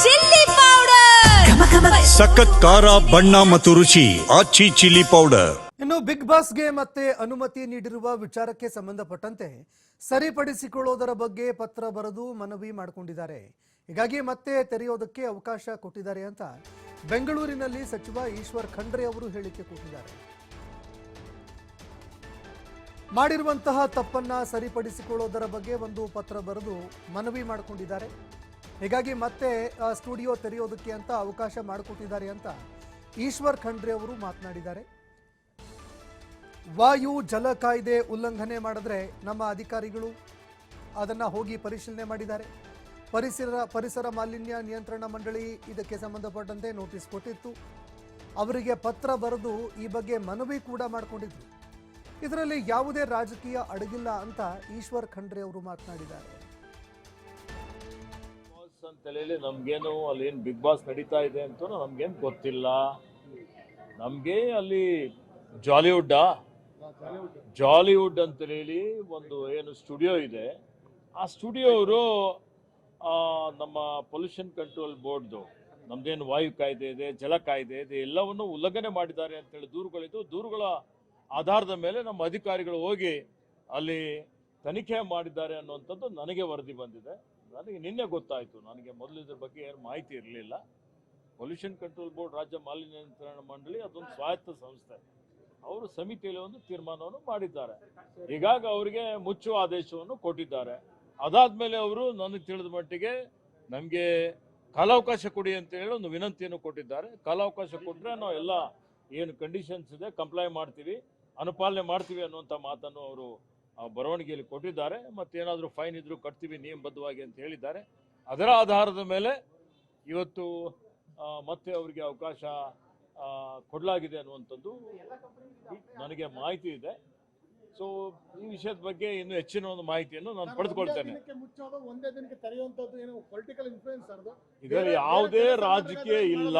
Chilli powder ಸಖತ್ ಖಾರ ಬಣ್ಣ ಮತ್ತು ರುಚಿ ಆಚಿ ಚಿಲ್ಲಿ ಪೌಡರ್. ಇನ್ನು ಬಿಗ್ ಬಾಸ್ಗೆ ಮತ್ತೆ ಅನುಮತಿ ನೀಡಿರುವ ವಿಚಾರಕ್ಕೆ ಸಂಬಂಧಪಟ್ಟಂತೆ ಸರಿಪಡಿಸಿಕೊಳ್ಳುವುದರ ಬಗ್ಗೆ ಪತ್ರ ಬರೆದು ಮನವಿ ಮಾಡಿಕೊಂಡಿದ್ದಾರೆ. ಹೀಗಾಗಿ ಮತ್ತೆ ತೆರೆಯೋದಕ್ಕೆ ಅವಕಾಶ ಕೊಟ್ಟಿದ್ದಾರೆ ಅಂತ ಬೆಂಗಳೂರಿನಲ್ಲಿ ಸಚಿವ ಈಶ್ವರ್ ಖಂಡ್ರೆ ಅವರು ಹೇಳಿಕೆ ಕೊಟ್ಟಿದ್ದಾರೆ. ಮಾಡಿರುವಂತಹ ತಪ್ಪನ್ನ ಸರಿಪಡಿಸಿಕೊಳ್ಳೋದರ ಬಗ್ಗೆ ಒಂದು ಪತ್ರ ಬರೆದು ಮನವಿ ಮಾಡಿಕೊಂಡಿದ್ದಾರೆ. ಹೀಗಾಗಿ ಮತ್ತೆ ಸ್ಟುಡಿಯೋ ತೆರೆಯೋದಕ್ಕೆ ಅಂತ ಅವಕಾಶ ಮಾಡಿಕೊಟ್ಟಿದ್ದಾರೆ ಅಂತ ಈಶ್ವರ್ ಖಂಡ್ರೆ ಅವರು ಮಾತನಾಡಿದ್ದಾರೆ. ವಾಯು ಜಲ ಕಾಯ್ದೆ ಉಲ್ಲಂಘನೆ ಮಾಡಿದ್ರೆ ನಮ್ಮ ಅಧಿಕಾರಿಗಳು ಅದನ್ನು ಹೋಗಿ ಪರಿಶೀಲನೆ ಮಾಡಿದ್ದಾರೆ. ಪರಿಸರ ಮಾಲಿನ್ಯ ನಿಯಂತ್ರಣ ಮಂಡಳಿ ಇದಕ್ಕೆ ಸಂಬಂಧಪಟ್ಟಂತೆ ನೋಟಿಸ್ ಕೊಟ್ಟಿತ್ತು. ಅವರಿಗೆ ಪತ್ರ ಬರೆದು ಈ ಬಗ್ಗೆ ಮನವಿ ಕೂಡ ಮಾಡಿಕೊಂಡಿದ್ರು. ಇದರಲ್ಲಿ ಯಾವುದೇ ರಾಜಕೀಯ ಅಡಗಿಲ್ಲ ಅಂತ ಈಶ್ವರ್ ಖಂಡ್ರೆ ಅವರು ಮಾತನಾಡಿದ್ದಾರೆ. ಅಂತೇಳಿ ನಮ್ಗೇನು ಅಲ್ಲಿ ಏನು ಬಿಗ್ ಬಾಸ್ ನಡೀತಾ ಇದೆ ಅಂತ ನಮ್ಗೇನು ಗೊತ್ತಿಲ್ಲ. ನಮಗೆ ಅಲ್ಲಿ ಜಾಲಿವುಡ್ ಅಂತೇಳಿ ಒಂದು ಏನು ಸ್ಟುಡಿಯೋ ಇದೆ. ಆ ಸ್ಟುಡಿಯೋ ಅವರು ನಮ್ಮ ಪೊಲ್ಯೂಷನ್ ಕಂಟ್ರೋಲ್ ಬೋರ್ಡ್ದು ನಮ್ದೇನು ವಾಯು ಕಾಯ್ದೆ ಇದೆ, ಜಲ ಕಾಯ್ದೆ ಇದೆ, ಎಲ್ಲವನ್ನು ಉಲ್ಲಂಘನೆ ಮಾಡಿದ್ದಾರೆ ಅಂತೇಳಿ ದೂರುಗಳಿದ್ದು, ದೂರುಗಳ ಆಧಾರದ ಮೇಲೆ ನಮ್ಮ ಅಧಿಕಾರಿಗಳು ಹೋಗಿ ಅಲ್ಲಿ ತನಿಖೆ ಮಾಡಿದ್ದಾರೆ ಅನ್ನುವಂಥದ್ದು ನನಗೆ ವರದಿ ಬಂದಿದೆ. ನನಗೆ ನಿನ್ನೆ ಗೊತ್ತಾಯಿತು. ನನಗೆ ಮೊದಲು ಇದ್ರ ಬಗ್ಗೆ ಏನು ಮಾಹಿತಿ ಇರಲಿಲ್ಲ. ಪೊಲ್ಯೂಷನ್ ಕಂಟ್ರೋಲ್ ಬೋರ್ಡ್, ರಾಜ್ಯ ಮಾಲಿನ್ಯ ನಿಯಂತ್ರಣ ಮಂಡಳಿ ಅದೊಂದು ಸ್ವಾಯತ್ತ ಸಂಸ್ಥೆ. ಅವರು ಸಮಿತಿಯಲ್ಲಿ ಒಂದು ತೀರ್ಮಾನವನ್ನು ಮಾಡಿದ್ದಾರೆ. ಹೀಗಾಗಿ ಅವರಿಗೆ ಮುಚ್ಚುವ ಆದೇಶವನ್ನು ಕೊಟ್ಟಿದ್ದಾರೆ. ಅದಾದ್ಮೇಲೆ ಅವರು ನನಗೆ ತಿಳಿದ ಮಟ್ಟಿಗೆ ನಮಗೆ ಕಾಲಾವಕಾಶ ಕೊಡಿ ಅಂತ ಹೇಳಿ ಒಂದು ವಿನಂತಿಯನ್ನು ಕೊಟ್ಟಿದ್ದಾರೆ. ಕಾಲಾವಕಾಶ ಕೊಟ್ಟರೆ ನಾವು ಎಲ್ಲ ಏನು ಕಂಡೀಷನ್ಸ್ ಇದೆ ಕಂಪ್ಲೈ ಮಾಡ್ತೀವಿ, ಅನುಪಾಲನೆ ಮಾಡ್ತೀವಿ ಅನ್ನುವಂಥ ಮಾತನ್ನು ಅವರು ಬರವಣಿಗೆಯಲ್ಲಿ ಕೊಟ್ಟಿದ್ದಾರೆ. ಮತ್ತೇನಾದರೂ ಫೈನ್ ಇದ್ರೂ ಕಟ್ತೀವಿ ನಿಯಮಬದ್ಧವಾಗಿ ಅಂತ ಹೇಳಿದ್ದಾರೆ. ಅದರ ಆಧಾರದ ಮೇಲೆ ಇವತ್ತು ಮತ್ತೆ ಅವರಿಗೆ ಅವಕಾಶ ಕೊಡಲಾಗಿದೆ ಅನ್ನುವಂಥದ್ದು ನನಗೆ ಮಾಹಿತಿ ಇದೆ. ಸೊ ಈ ವಿಷಯದ ಬಗ್ಗೆ ಇನ್ನು ಹೆಚ್ಚಿನ ಒಂದು ಮಾಹಿತಿಯನ್ನು ನಾನು ಪಡೆದುಕೊಳ್ತೇನೆ. ಇದರಲ್ಲಿ ಯಾವುದೇ ರಾಜಕೀಯ ಇಲ್ಲ.